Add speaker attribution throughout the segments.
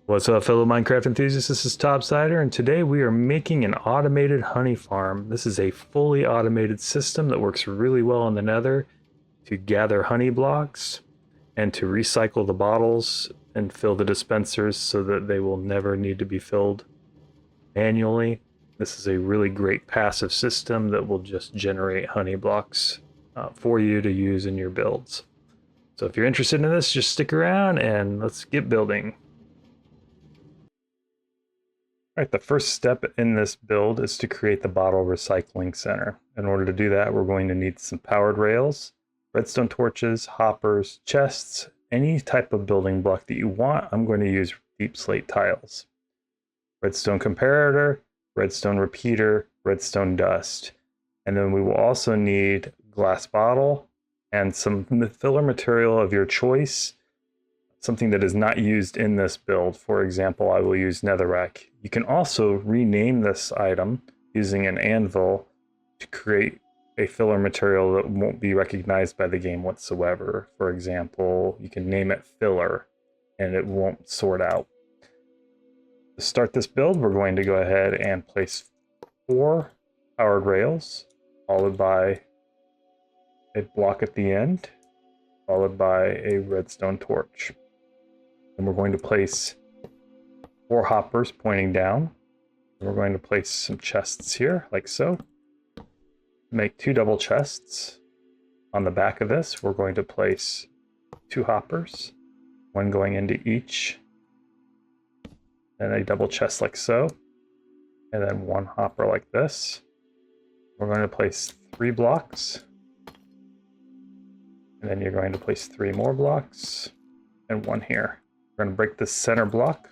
Speaker 1: What's up, fellow Minecraft enthusiasts? This is Topsider, and today we are making an automated honey farm. This is a fully automated system that works really well in the Nether to gather honey blocks and to recycle the bottles and fill the dispensers so that they will never need to be filled manually. This is a really great passive system that will just generate honey blocks for you to use in your builds. So if you're interested in this, just stick around and let's get building. All right, the first step in this build is to create the bottle recycling center. In order to do that, we're going to need some powered rails, redstone torches, hoppers, chests, any type of building block that you want. I'm going to use deep slate tiles. Redstone comparator, redstone repeater, redstone dust. And then we will also need glass bottle and some filler material of your choice, something that is not used in this build. For example, I will use netherrack. You can also rename this item using an anvil to create a filler material that won't be recognized by the game whatsoever. For example, you can name it filler and it won't sort out. To start this build, we're going to go ahead and place 4 powered rails, followed by a block at the end, followed by a redstone torch. And we're going to place 4 hoppers pointing down. And we're going to place some chests here, like so. Make 2 double chests. On the back of this, we're going to place 2 hoppers, one going into each, and a double chest like so, and then 1 hopper like this. We're going to place 3 blocks, and then you're going to place 3 more blocks, and 1 here. We're going to break this center block,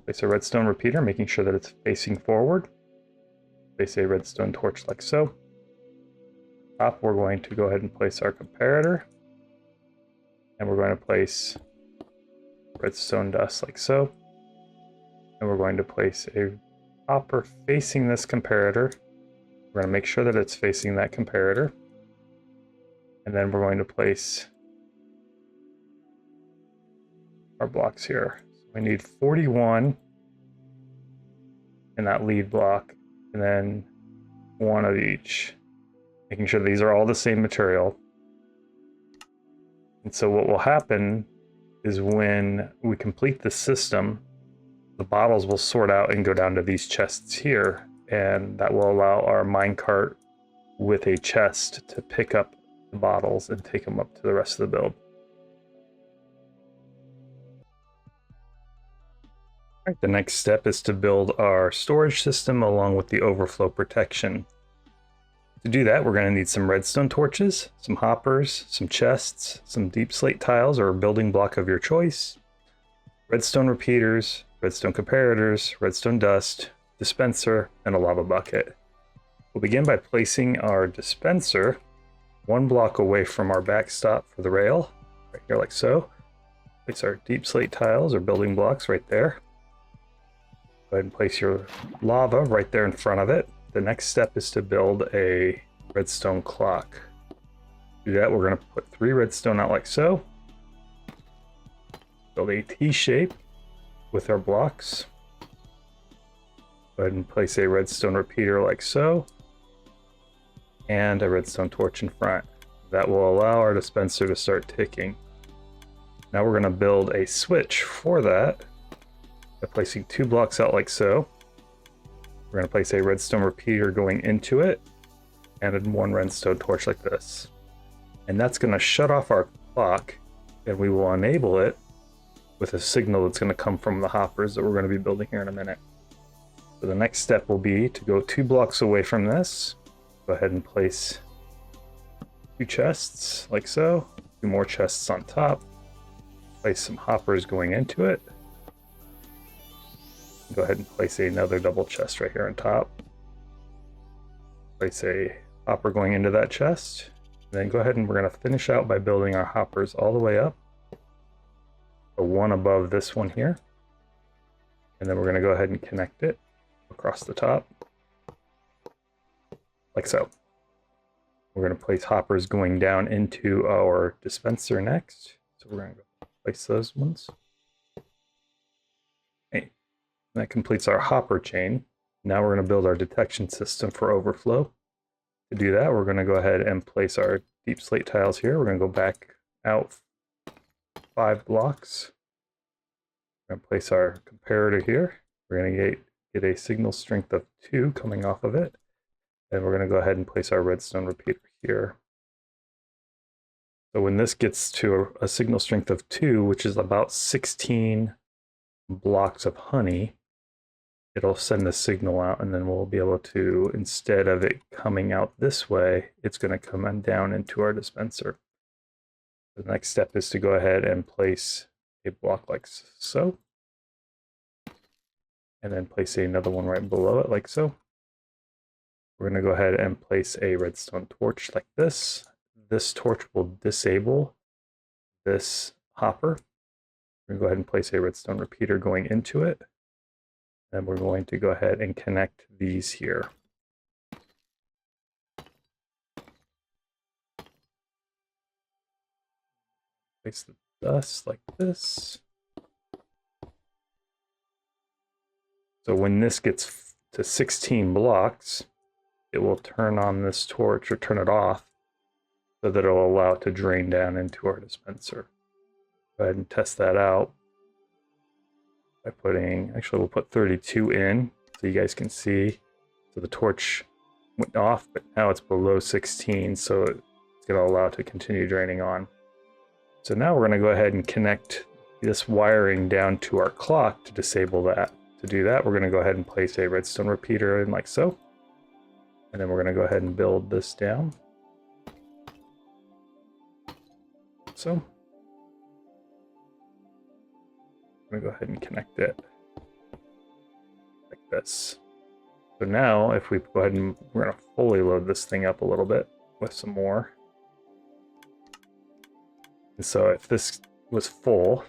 Speaker 1: place a redstone repeater, making sure that it's facing forward, place a redstone torch like so. Top, we're going to go ahead and place our comparator, and we're going to place redstone dust like so, and we're going to place a hopper facing this comparator. We're going to make sure that it's facing that comparator, and then we're going to place our blocks here. So we need 41 in that lead block, and then 1 of each, making sure these are all the same material. And so what will happen is when we complete the system, the bottles will sort out and go down to these chests here, and that will allow our minecart with a chest to pick up the bottles and take them up to the rest of the build. All right, the next step is to build our storage system along with the overflow protection. To do that, we're going to need some redstone torches, some hoppers, some chests, some deep slate tiles or a building block of your choice, redstone repeaters, redstone comparators, redstone dust, dispenser, and a lava bucket. We'll begin by placing our dispenser 1 block away from our backstop for the rail, right here like so. Place our deep slate tiles or building blocks right there. Go ahead and place your lava right there in front of it. The next step is to build a redstone clock. To do that, we're going to put 3 redstone out like so. Build a T shape with our blocks. Go ahead and place a redstone repeater like so. And a redstone torch in front. That will allow our dispenser to start ticking. Now we're going to build a switch for that by placing 2 blocks out like so. We're going to place a redstone repeater going into it and then 1 redstone torch like this. And that's going to shut off our clock, and we will enable it with a signal that's going to come from the hoppers that we're going to be building here in a minute. So the next step will be to go 2 blocks away from this. Go ahead and place 2 chests like so, 2 more chests on top. Place some hoppers going into it. Go ahead and place another double chest right here on top. Place a hopper going into that chest. And then go ahead and we're going to finish out by building our hoppers all the way up. The one above this one here. And then we're going to go ahead and connect it across the top. Like so. We're going to place hoppers going down into our dispenser next. So we're going to go place those ones. That completes our hopper chain. Now we're going to build our detection system for overflow. To do that, we're going to go ahead and place our deep slate tiles here. We're going to go back out 5 blocks. We're going to place our comparator here. We're going to get a signal strength of 2 coming off of it. And we're going to go ahead and place our redstone repeater here. So when this gets to a signal strength of 2, which is about 16 blocks of honey, it'll send the signal out, and then we'll be able to, instead of it coming out this way, it's going to come down into our dispenser. The next step is to go ahead and place a block like so, and then place another one right below it like so. We're going to go ahead and place a redstone torch like this. This torch will disable this hopper. We're going to go ahead and place a redstone repeater going into it. And we're going to go ahead and connect these here. Place the dust like this. So when this gets to 16 blocks, it will turn on this torch or turn it off so that it'll allow it to drain down into our dispenser. Go ahead and test that out by putting, actually we'll put 32 in so you guys can see. So the torch went off, but now it's below 16, so it's going to allow it to continue draining on. So now we're going to go ahead and connect this wiring down to our clock to disable that. To do that, we're going to go ahead and place a redstone repeater in like so. And then we're going to go ahead and build this down. So I'm going to go ahead and connect it like this. So now if we go ahead and we're going to fully load this thing up a little bit with some more. And so if this was full,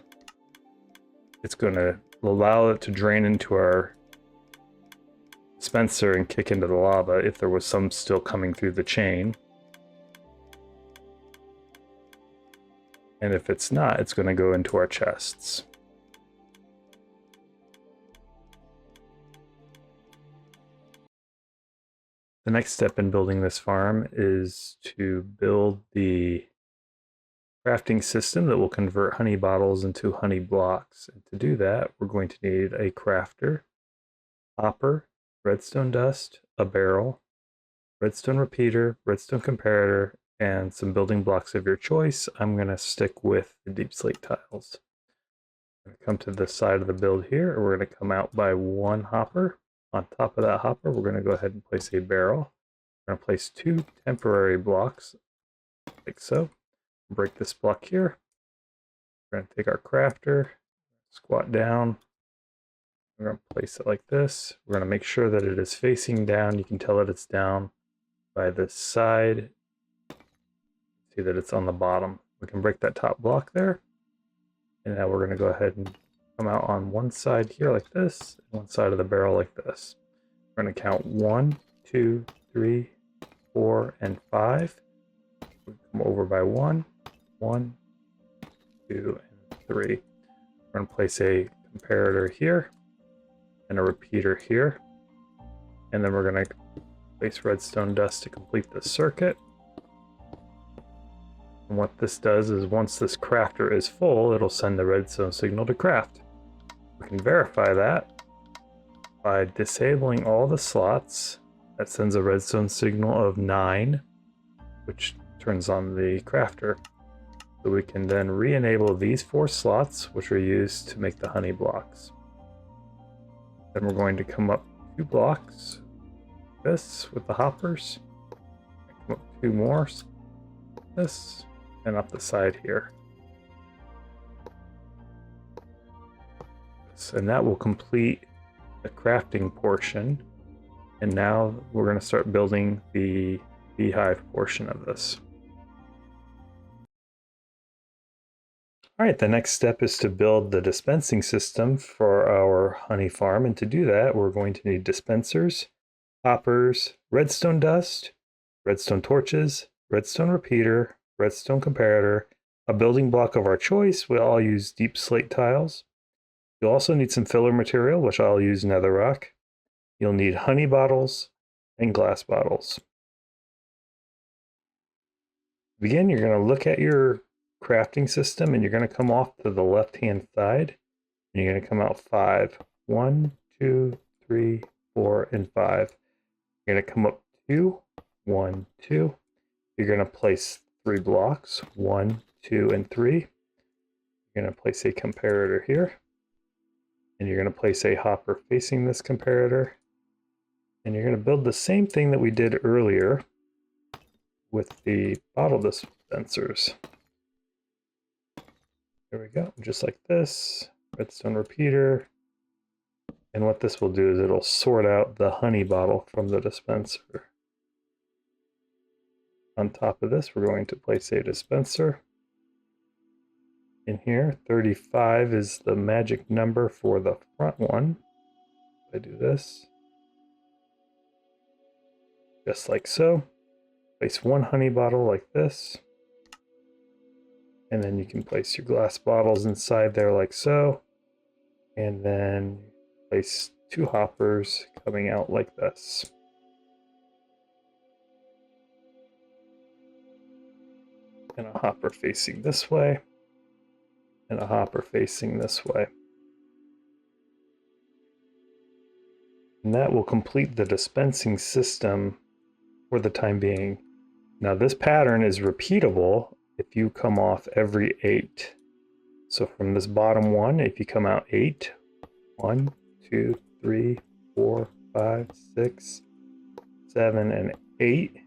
Speaker 1: it's going to allow it to drain into our dispenser and kick into the lava if there was some still coming through the chain. And if it's not, it's going to go into our chests. The next step in building this farm is to build the crafting system that will convert honey bottles into honey blocks. And to do that, we're going to need a crafter, hopper, redstone dust, a barrel, redstone repeater, redstone comparator, and some building blocks of your choice. I'm going to stick with the deep slate tiles. I'm going to come to the side of the build here, and we're going to come out by 1 hopper. On top of that hopper, we're going to go ahead and place a barrel. We're going to place 2 temporary blocks, like so. Break this block here. We're going to take our crafter, squat down. We're going to place it like this. We're going to make sure that it is facing down. You can tell that it's down by this side. See that it's on the bottom. We can break that top block there. And now we're going to go ahead and come out on one side here like this, and one side of the barrel like this. We're going to count 1, 2, 3, 4, and 5. We come over by 1, 1, 2, and 3. We're going to place a comparator here and a repeater here. And then we're going to place redstone dust to complete the circuit. And what this does is once this crafter is full, it'll send the redstone signal to craft. We can verify that by disabling all the slots. That sends a redstone signal of 9, which turns on the crafter. So we can then re-enable these 4 slots, which are used to make the honey blocks. Then we're going to come up 2 blocks, this with the hoppers, come up 2 more, this, and up the side here. And that will complete the crafting portion. And now we're going to start building the beehive portion of this. All right, the next step is to build the dispensing system for our honey farm. And to do that, we're going to need dispensers, hoppers, redstone dust, redstone torches, redstone repeater, redstone comparator, a building block of our choice. We'll all use deep slate tiles. You'll also need some filler material, which I'll use netherrock. You'll need honey bottles and glass bottles. To begin, you're going to look at your crafting system and you're going to come off to the left-hand side and you're going to come out 5. 1, 2, 3, 4, and 5. You're going to come up 2, 1, 2. You're going to place 3 blocks, 1, 2, and 3. You're going to place a comparator here. And you're going to place a hopper facing this comparator. And you're going to build the same thing that we did earlier with the bottle dispensers. There we go, just like this. Redstone repeater. And what this will do is it'll sort out the honey bottle from the dispenser. On top of this, we're going to place a dispenser. In here, 35 is the magic number for the front one. I do this. Just like so. Place 1 honey bottle like this. And then you can place your glass bottles inside there like so. And then place 2 hoppers coming out like this. And a hopper facing this way. And a hopper facing this way. And that will complete the dispensing system for the time being. Now this pattern is repeatable if you come off every 8. So from this bottom one, if you come out 8, 1, 2, 3, 4, 5, 6, 7, and 8.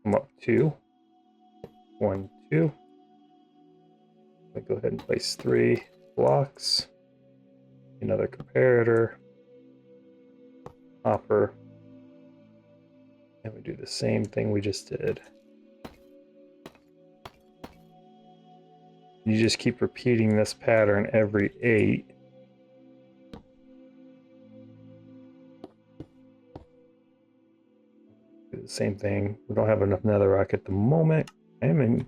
Speaker 1: Come up 2, 1, 2. I go ahead and place 3 blocks, another comparator, hopper, and we do the same thing we just did. You just keep repeating this pattern every 8. Do the same thing. We don't have enough netherrock at the moment. I am in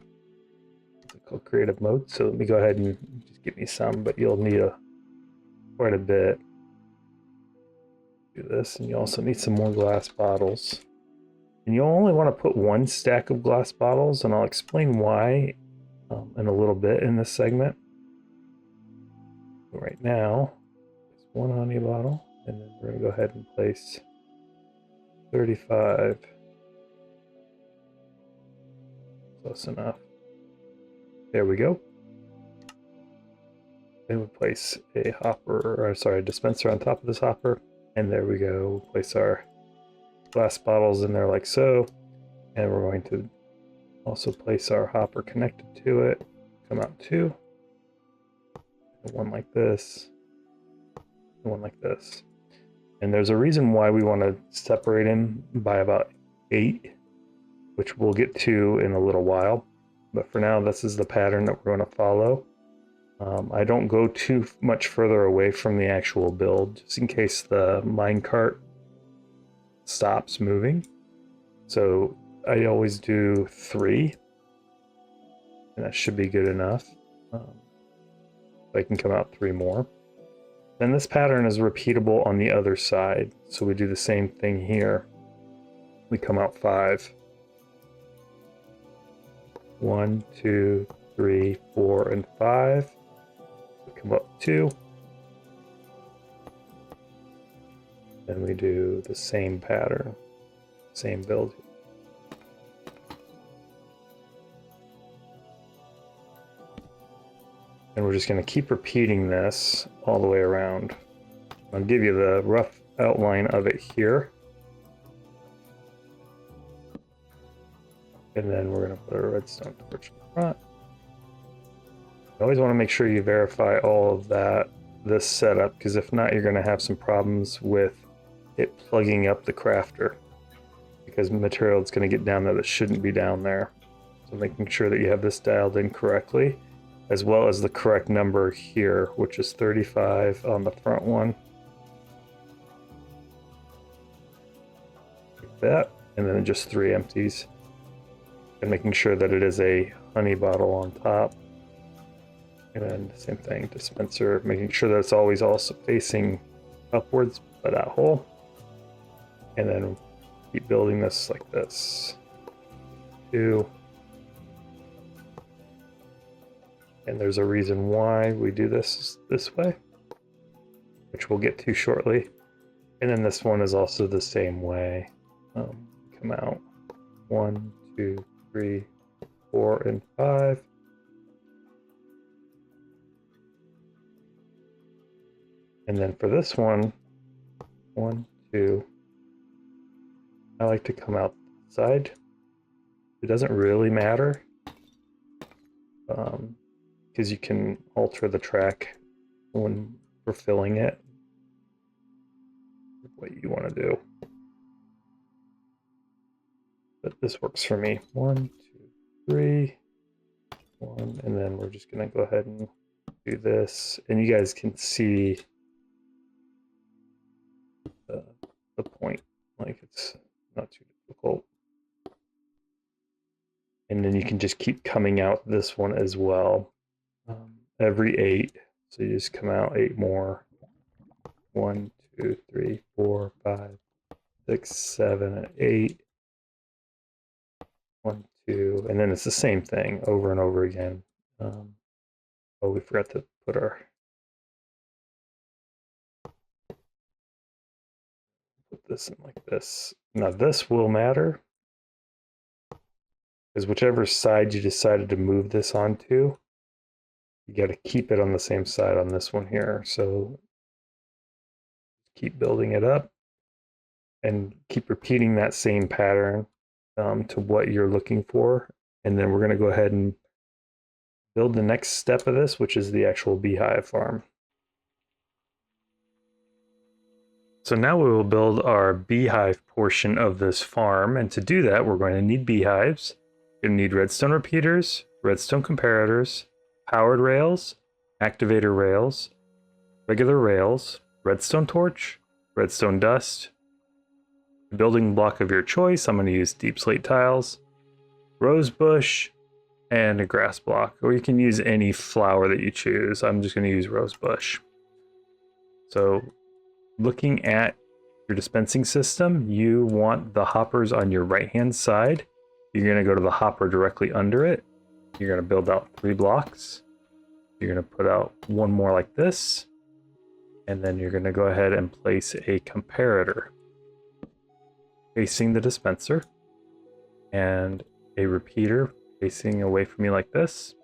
Speaker 1: creative mode, so let me go ahead and just give me some, but you'll need quite a bit. Do this, and you also need some more glass bottles. And you'll only want to put 1 stack of glass bottles, and I'll explain why in a little bit in this segment. But right now, it's 1 honey bottle, and then we're going to go ahead and place 35. Close enough. There we go. Then we place a hopper, or sorry, a dispenser on top of this hopper. And there we go. We'll place our glass bottles in there like so. And we're going to also place our hopper connected to it. Come out 2. And 1 like this. And 1 like this. And there's a reason why we want to separate them by about 8, which we'll get to in a little while. But for now, this is the pattern that we're going to follow. I don't go too much further away from the actual build, just in case the minecart stops moving. So I always do 3, and that should be good enough. I can come out 3 more. Then this pattern is repeatable on the other side, so we do the same thing here. We come out 5. 1, 2, 3, 4, and 5. We come up 2. Then we do the same pattern, same build. And we're just going to keep repeating this all the way around. I'll give you the rough outline of it here. And then we're going to put a redstone torch in front. You always want to make sure you verify all of this setup, because if not, you're going to have some problems with it plugging up the crafter, because material is going to get down there that shouldn't be down there. So making sure that you have this dialed in correctly, as well as the correct number here, which is 35 on the front one. Like that, and then just 3 empties. And making sure that it is a honey bottle on top. And then the same thing, dispenser, making sure that it's always also facing upwards by that hole. And then keep building this like this. 2. And there's a reason why we do this way, which we'll get to shortly. And then this one is also the same way. Come out 1, 2, 3, 4, and 5. And then for this one, 1, 2, I like to come out the side. It doesn't really matter, because you can alter the track when we're filling it, what you want to do. But this works for me. 1, 2, 3, 1, and then we're just going to go ahead and do this. And you guys can see the point, like it's not too difficult. And then you can just keep coming out this one as well, every 8. So you just come out 8 more. 1, 2, 3, 4, 5, 6, 7, and 8. 1, 2, and then it's the same thing over and over again. Oh, we forgot to put our this in like this. Now this will matter, because whichever side you decided to move this onto, you got to keep it on the same side on this one here. So keep building it up and keep repeating that same pattern to what you're looking for. And then we're going to go ahead and build the next step of this, which is the actual beehive farm. So now we will build our beehive portion of this farm. And to do that, we're going to need beehives. You're going to need redstone repeaters, redstone comparators, powered rails, activator rails, regular rails, redstone torch, redstone dust, a building block of your choice. I'm going to use deep slate tiles, rose bush, and a grass block. Or you can use any flower that you choose. I'm just going to use rose bush. So looking at your dispensing system, you want the hoppers on your right-hand side. You're going to go to the hopper directly under it. You're going to build out 3 blocks. You're going to put out 1 more like this. And then you're going to go ahead and place a comparator facing the dispenser and a repeater facing away from you like this.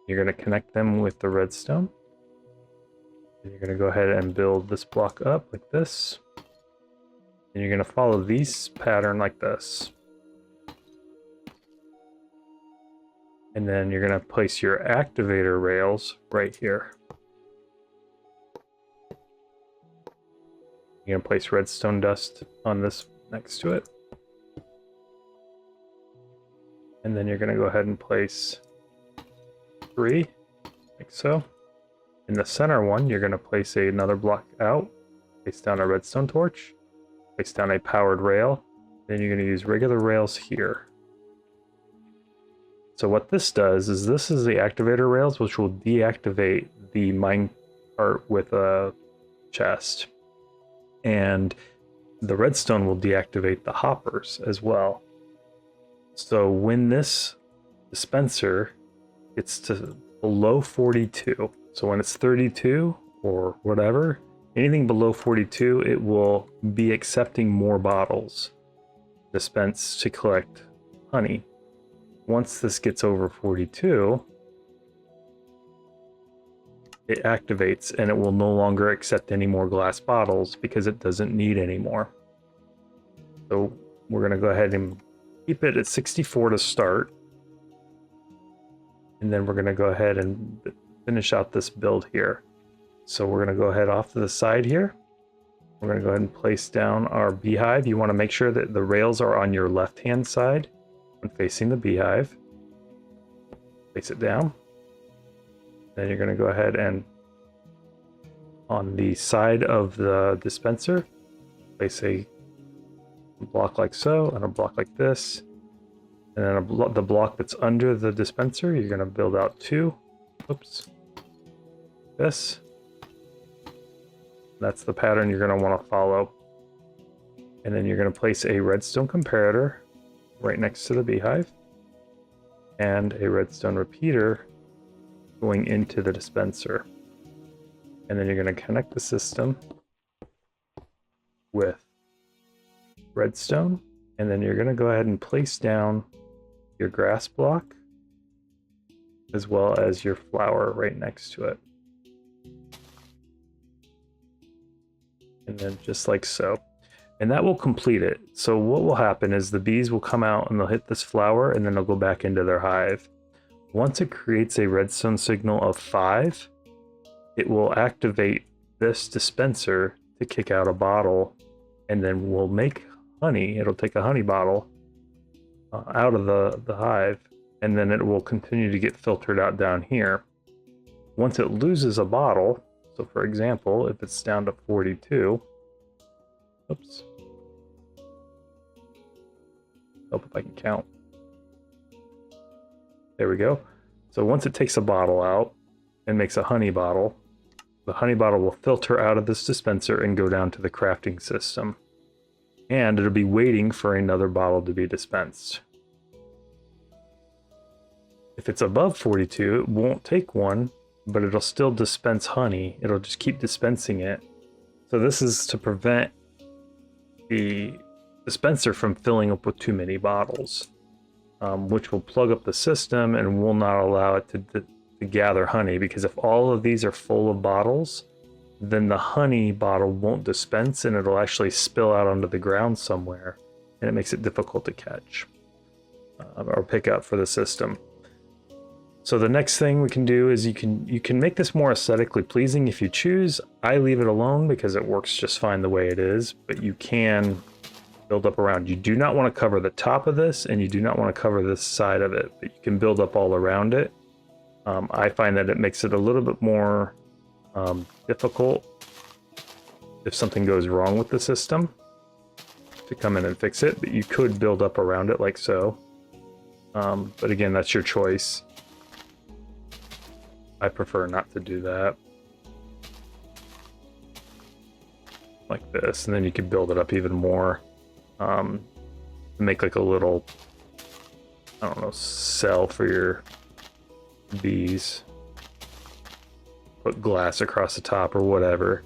Speaker 1: You're going to connect them with the redstone. And you're going to go ahead and build this block up like this. And you're going to follow these pattern like this. And then you're going to place your activator rails right here. You're going to place redstone dust on this next to it. And then you're going to go ahead and place 3, like so. In the center one, you're going to place another block out, place down a redstone torch, place down a powered rail, then you're going to use regular rails here. So what this does is this is the activator rails, which will deactivate the mine cart with a chest. And the redstone will deactivate the hoppers as well. So when this dispenser gets to below 42, so when it's 32 or whatever, anything below 42, it will be accepting more bottles dispensed to collect honey. Once this gets over 42, it activates and it will no longer accept any more glass bottles because it doesn't need any more. So we're going to go ahead and keep it at 64 to start. And then we're going to go ahead and finish out this build here. So we're going to go ahead off to the side here. We're going to go ahead and place down our beehive. You want to make sure that the rails are on your left-hand side when facing the beehive. Place it down. Then you're going to go ahead and on the side of the dispenser, place a block like so and a block like this. And then the block that's under the dispenser, you're going to build out 2. Oops. this. That's the pattern you're going to want to follow. And then you're going to place a redstone comparator right next to the beehive and a redstone repeater going into the dispenser. And then you're going to connect the system with redstone. And then you're going to go ahead and place down your grass block as well as your flower right next to it. And then just like so. And that will complete it. So what will happen is the bees will come out and they'll hit this flower and then they'll go back into their hive. Once it creates a redstone signal of 5, it will activate this dispenser to kick out a bottle, and then we'll make honey. It'll take a honey bottle out of the hive, and then it will continue to get filtered out down here. Once it loses a bottle, so for example, if it's down to 42, oops. Hope if I can count. There we go. So once it takes a bottle out and makes a honey bottle, the honey bottle will filter out of this dispenser and go down to the crafting system. And it'll be waiting for another bottle to be dispensed. If it's above 42, it won't take one, but it'll still dispense honey. It'll just keep dispensing it. So this is to prevent the dispenser from filling up with too many bottles, which will plug up the system and will not allow it to gather honey, because if all of these are full of bottles, then the honey bottle won't dispense and it'll actually spill out onto the ground somewhere, and it makes it difficult to catch or pick up for the system. So the next thing we can do is you can make this more aesthetically pleasing if you choose. I leave it alone because it works just fine the way it is, but you can build up around. You do not want to cover the top of this, and you do not want to cover this side of it, but you can build up all around it. I find that it makes it a little bit more difficult if something goes wrong with the system to come in and fix it, but you could build up around it like so. But again, that's your choice. I prefer not to do that. Like this, and then you could build it up even more. Make like a little, I don't know, cell for your bees. Put glass across the top or whatever.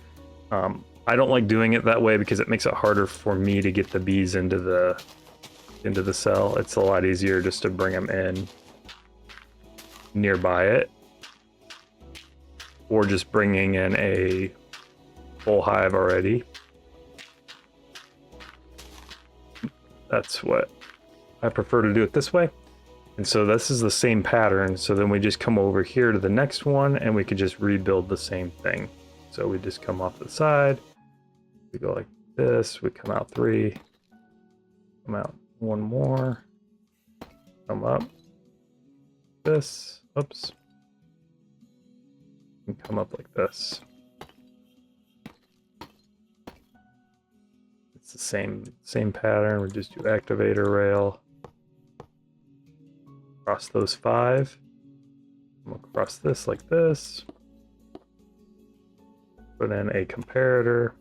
Speaker 1: I don't like doing it that way because it makes it harder for me to get the bees into the cell. It's a lot easier just to bring them in nearby it, or just bringing in a full hive already. That's what I prefer to do it this way. And so this is the same pattern. So then we just come over here to the next one and we could just rebuild the same thing. So we just come off the side. We go like this. We come out 3. Come out 1 more. Come up. This. Oops. And come up like this. It's the same pattern. We just do activator rail. Across those 5. Come across this like this. Put in a comparator.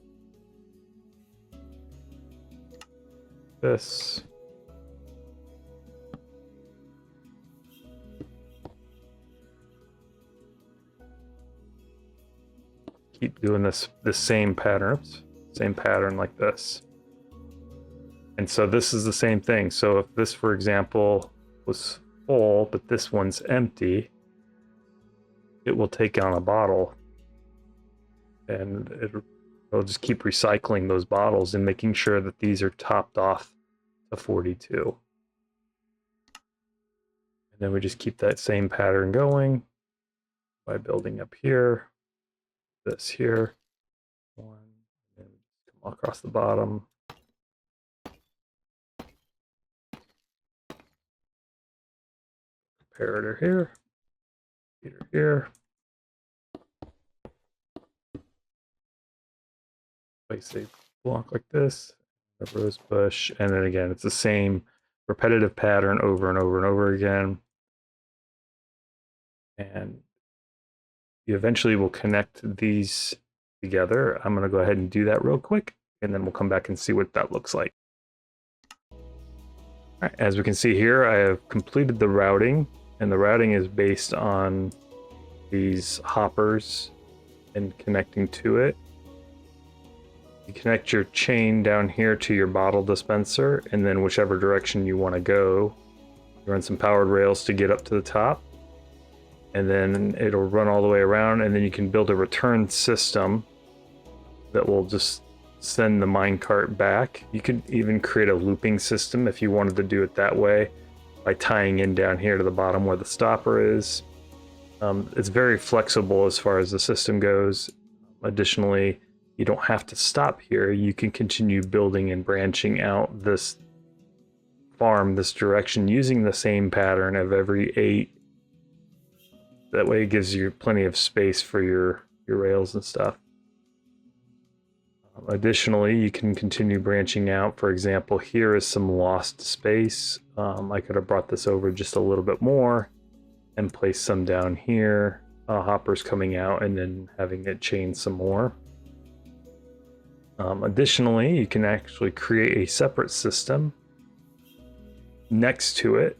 Speaker 1: This. Keep doing the same pattern. Oops. Same pattern like this. And so this is the same thing. So if this, for example, was full, but this one's empty, it will take on a bottle. And it'll just keep recycling those bottles and making sure that these are topped off to 42. And then we just keep that same pattern going by building up here, this here, 1, and come across the bottom. Comparator here, repeater here. Place a block like this, a rose bush, and then again, it's the same repetitive pattern over and over and over again. And You eventually will connect these together. I'm going to go ahead and do that real quick, and then we'll come back and see what that looks like. All right, as we can see here, I have completed the routing, and the routing is based on these hoppers and connecting to it. You connect your chain down here to your bottle dispenser, and then whichever direction you want to go, you run some powered rails to get up to the top, and then it'll run all the way around, and then you can build a return system that will just send the minecart back. You could even create a looping system if you wanted to do it that way by tying in down here to the bottom where the stopper is. It's very flexible as far as the system goes. Additionally, you don't have to stop here. You can continue building and branching out this farm this direction using the same pattern of every 8. That way it gives you plenty of space for your rails and stuff. Additionally, you can continue branching out. For example, here is some lost space. I could have brought this over just a little bit more and placed some down here, hoppers coming out, and then having it chain some more. Additionally, you can actually create a separate system next to it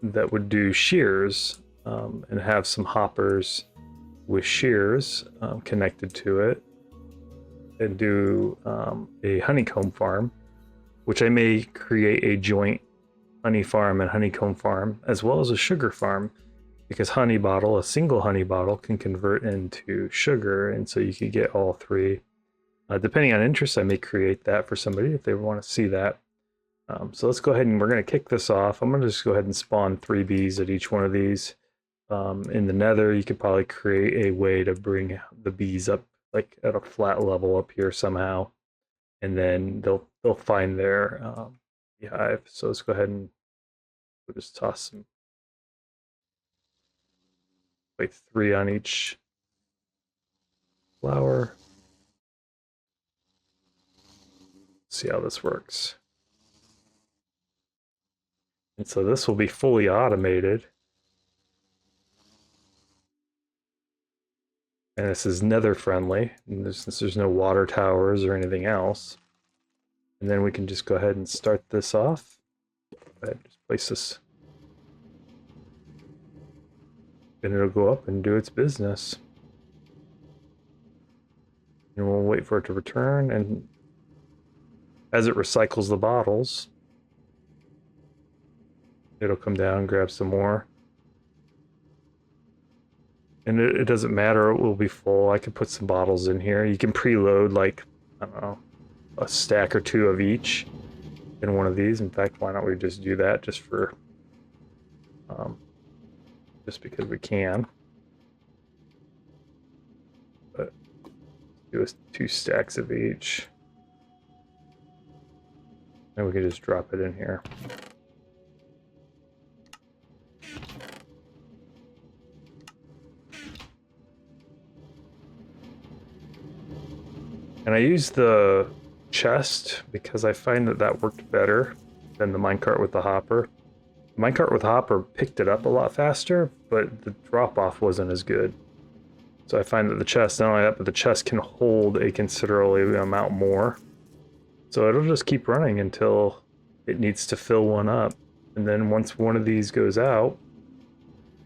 Speaker 1: that would do shears, and have some hoppers with shears connected to it, and do a honeycomb farm, which I may create a joint honey farm and honeycomb farm, as well as a sugar farm, because honey bottle, a single honey bottle, can convert into sugar, and so you could get all 3. Depending on interest, I may create that for somebody if they want to see that. So let's go ahead and we're going to kick this off. I'm going to just go ahead and spawn 3 bees at each one of these. In the Nether, you could probably create a way to bring the bees up like at a flat level up here somehow, and then they'll find their beehive. So let's go ahead and we'll just toss some, like 3 on each flower. See how this works. And so this will be fully automated. And this is Nether friendly, and since there's no water towers or anything else. And then we can just go ahead and start this off. Go ahead, just place this. And it'll go up and do its business. And we'll wait for it to return, and as it recycles the bottles, it'll come down, grab some more. And it doesn't matter, it will be full. I could put some bottles in here. You can preload, like, I don't know, a stack or 2 of each in one of these. In fact, why don't we just do that just for, just because we can. But do 2 stacks of each. And we can just drop it in here. And I use the chest because I find that worked better than the minecart with the hopper. The minecart with the hopper picked it up a lot faster, but the drop-off wasn't as good. So I find that the chest, not only that, but the chest can hold a considerable amount more. So it'll just keep running until it needs to fill one up. And then once one of these goes out,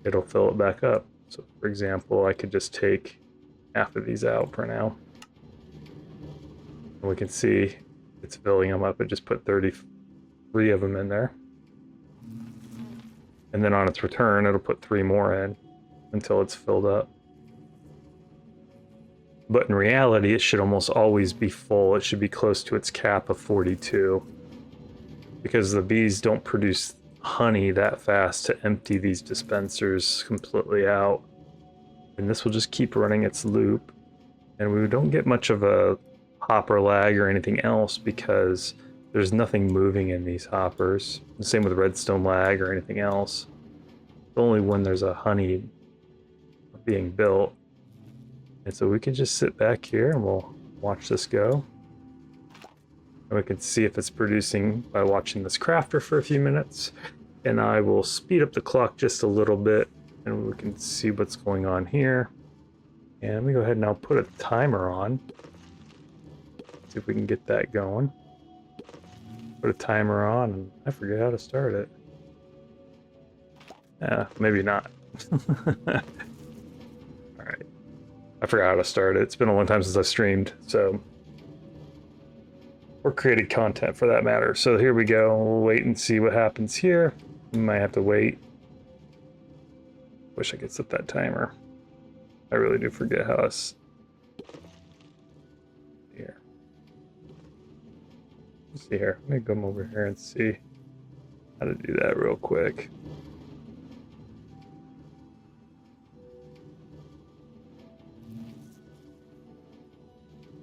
Speaker 1: it'll fill it back up. So for example, I could just take half of these out for now. And we can see it's filling them up. It just put 33 of them in there. And then on its return, it'll put 3 more in until it's filled up. But in reality, it should almost always be full. It should be close to its cap of 42. Because the bees don't produce honey that fast to empty these dispensers completely out. And this will just keep running its loop. And we don't get much of a hopper lag or anything else because there's nothing moving in these hoppers. The same with redstone lag or anything else. It's only when there's a honey being built. And so we can just sit back here and we'll watch this go. And we can see if it's producing by watching this crafter for a few minutes. And I will speed up the clock just a little bit and we can see what's going on here. And let me go ahead and I'll put a timer on. See if we can get that going. Put a timer on, and I forget how to start it. Maybe not. Alright. I forgot how to start it. It's been a long time since I streamed, so... or created content for that matter. So here we go. We'll wait and see what happens here. We might have to wait. Wish I could set that timer. I really do forget how it's... here. Let's see here. Let me come over here and see how to do that real quick.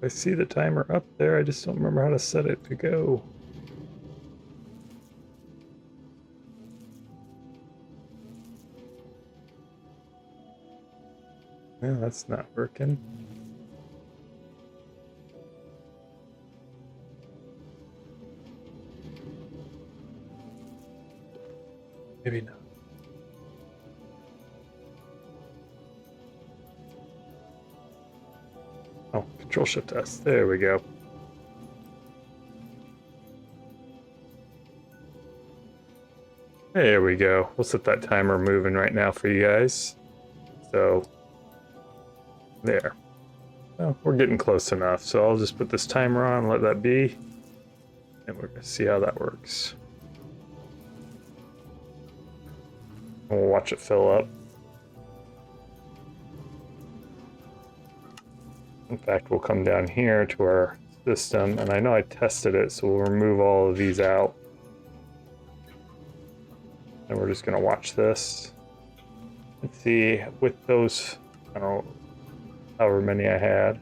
Speaker 1: I see the timer up there, I just don't remember how to set it to go. Yeah, that's not working. Maybe not. Oh, Control-Shift-S. There we go. There we go. We'll set that timer moving right now for you guys. So, there. Well, we're getting close enough, so I'll just put this timer on, let that be, and we're going to see how that works. And we'll watch it fill up. In fact, we'll come down here to our system, and I know I tested it, so we'll remove all of these out. And we're just going to watch this. Let's see, with those, I don't know, however many I had.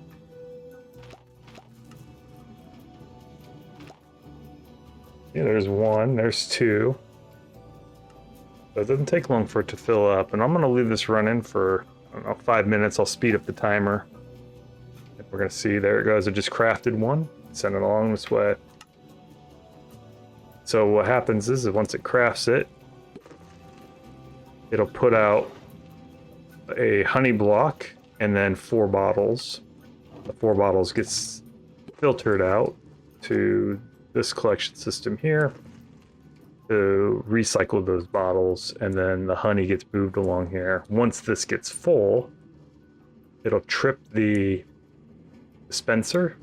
Speaker 1: Yeah, there's one, there's two. So it doesn't take long for it to fill up, and I'm going to leave this running for, I don't know, 5 minutes. I'll speed up the timer. And we're going to see, there it goes. I just crafted one, send it along this way. So what happens is once it crafts it, it'll put out a honey block and then 4 bottles. The 4 bottles gets filtered out to this collection system here to recycle those bottles, and then the honey gets moved along here. Once this gets full, it'll trip the dispenser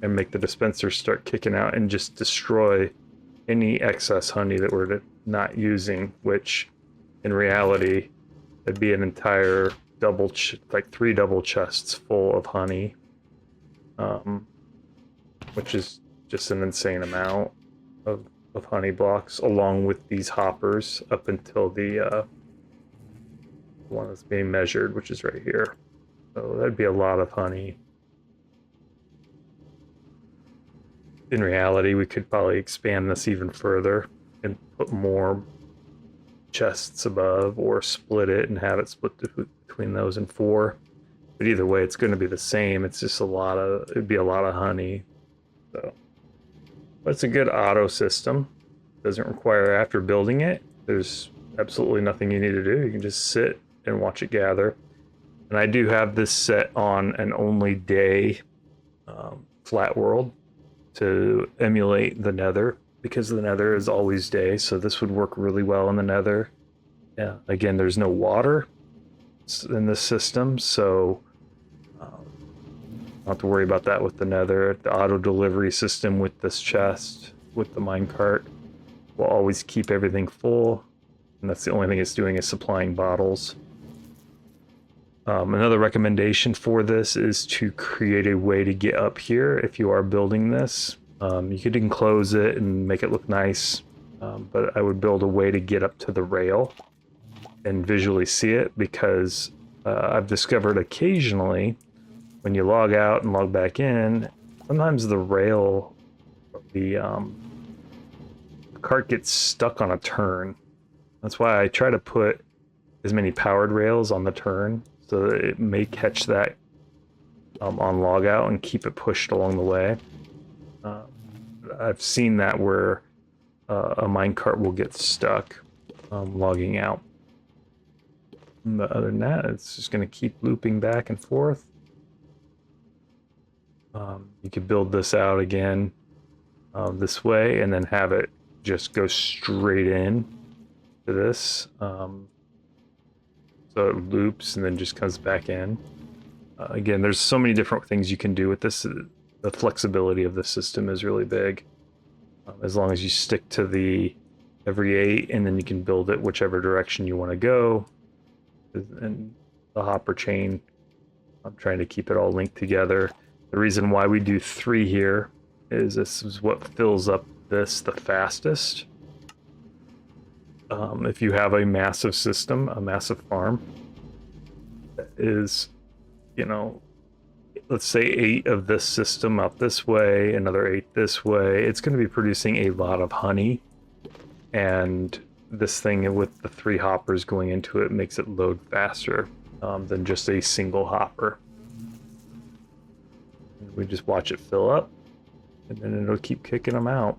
Speaker 1: and make the dispenser start kicking out and just destroy any excess honey that we're not using, which in reality it'd be an entire double like 3 double chests full of honey, which is just an insane amount of honey blocks, along with these hoppers up until the one that's being measured, which is right here. So that'd be a lot of honey. In reality, we could probably expand this even further and put more chests above, or split it and have it split between those and 4. But either way, it's going to be the same. It's just it'd be a lot of honey. So, but it's a good auto system. Doesn't require, after building it, there's absolutely nothing you need to do. You can just sit and watch it gather. And I do have this set on an only day flat world to emulate the Nether, because the Nether is always day, so this would work really well in the Nether. Yeah, again, there's no water in this system, so not to worry about that with the Nether. The auto delivery system with this chest, with the minecart, will always keep everything full, and that's the only thing it's doing is supplying bottles. Another recommendation for this is to create a way to get up here if you are building this. You could enclose it and make it look nice, but I would build a way to get up to the rail and visually see it, because I've discovered occasionally when you log out and log back in, sometimes the rail, the cart gets stuck on a turn. That's why I try to put as many powered rails on the turn, so that it may catch that on logout and keep it pushed along the way. I've seen that where a minecart will get stuck logging out. But other than that, it's just going to keep looping back and forth. You could build this out again this way and then have it just go straight in to this. So it loops and then just comes back in. Again, there's so many different things you can do with this. The flexibility of the system is really big. As long as you stick to the every 8, and then you can build it whichever direction you want to go. And the hopper chain, I'm trying to keep it all linked together. The reason why we do 3 here is this is what fills up this the fastest. If you have a massive system, a massive farm, that is, you know, let's say 8 of this system up this way, another 8 this way, it's going to be producing a lot of honey. And this thing with the 3 hoppers going into it makes it load faster than just a single hopper. And we just watch it fill up, and then it'll keep kicking them out.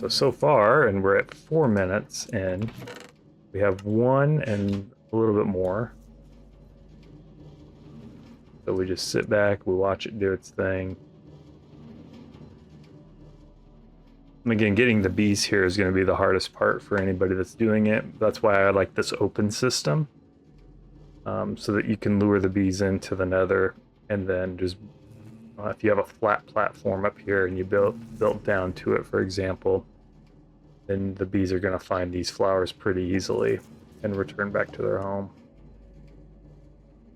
Speaker 1: So far, and we're at 4 minutes in, we have 1 and a little bit more. So we just sit back, we watch it do its thing. And again, getting the bees here is going to be the hardest part for anybody that's doing it. That's why I like this open system, so that you can lure the bees into the nether, and then just if you have a flat platform up here and you built down to it, for example, then the bees are going to find these flowers pretty easily and return back to their home.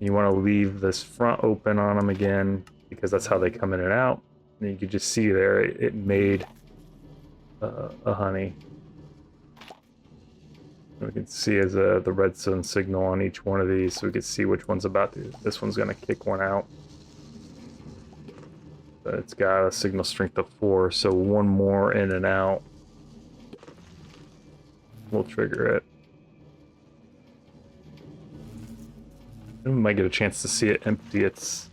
Speaker 1: You want to leave this front open on them again, because that's how they come in and out. And you can just see there, it made a honey. We can see as the redstone signal on each one of these, so we can see which one's about to. This one's going to kick one out. But it's got a signal strength of 4, so 1 more in and out will trigger it. And we might get a chance to see it empty its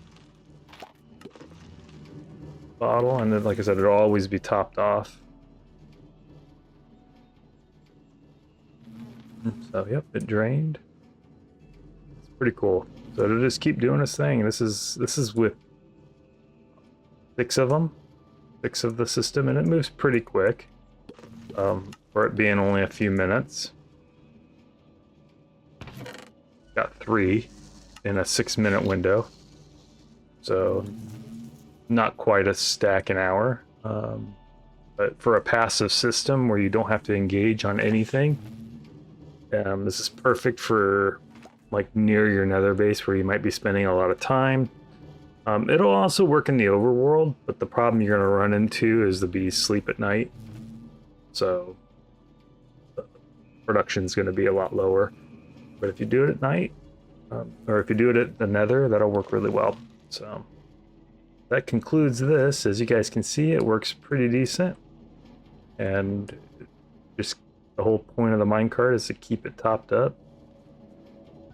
Speaker 1: bottle, and then, like I said, it'll always be topped off. So yep, it drained. It's pretty cool. So it'll just keep doing its thing. This is with 6 of them, 6 of the system, and it moves pretty quick for it being only a few minutes. Got 3 in a 6-minute window, so not quite a stack an hour, but for a passive system where you don't have to engage on anything, this is perfect for like near your nether base where you might be spending a lot of time. It'll also work in the overworld, but the problem you're going to run into is the bees sleep at night, so production's going to be a lot lower. But if you do it at night, or if you do it at the nether, that'll work really well. So that concludes this. As you guys can see, it works pretty decent, and just the whole point of the minecart is to keep it topped up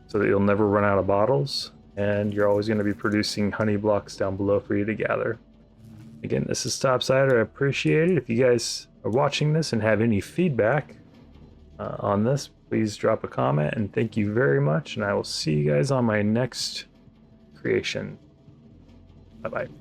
Speaker 1: so that you'll never run out of bottles, and you're always going to be producing honey blocks down below for you to gather. Again, this is Topsider. I appreciate it. If you guys are watching this and have any feedback on this, please drop a comment, and thank you very much, and I will see you guys on my next creation. Bye-bye.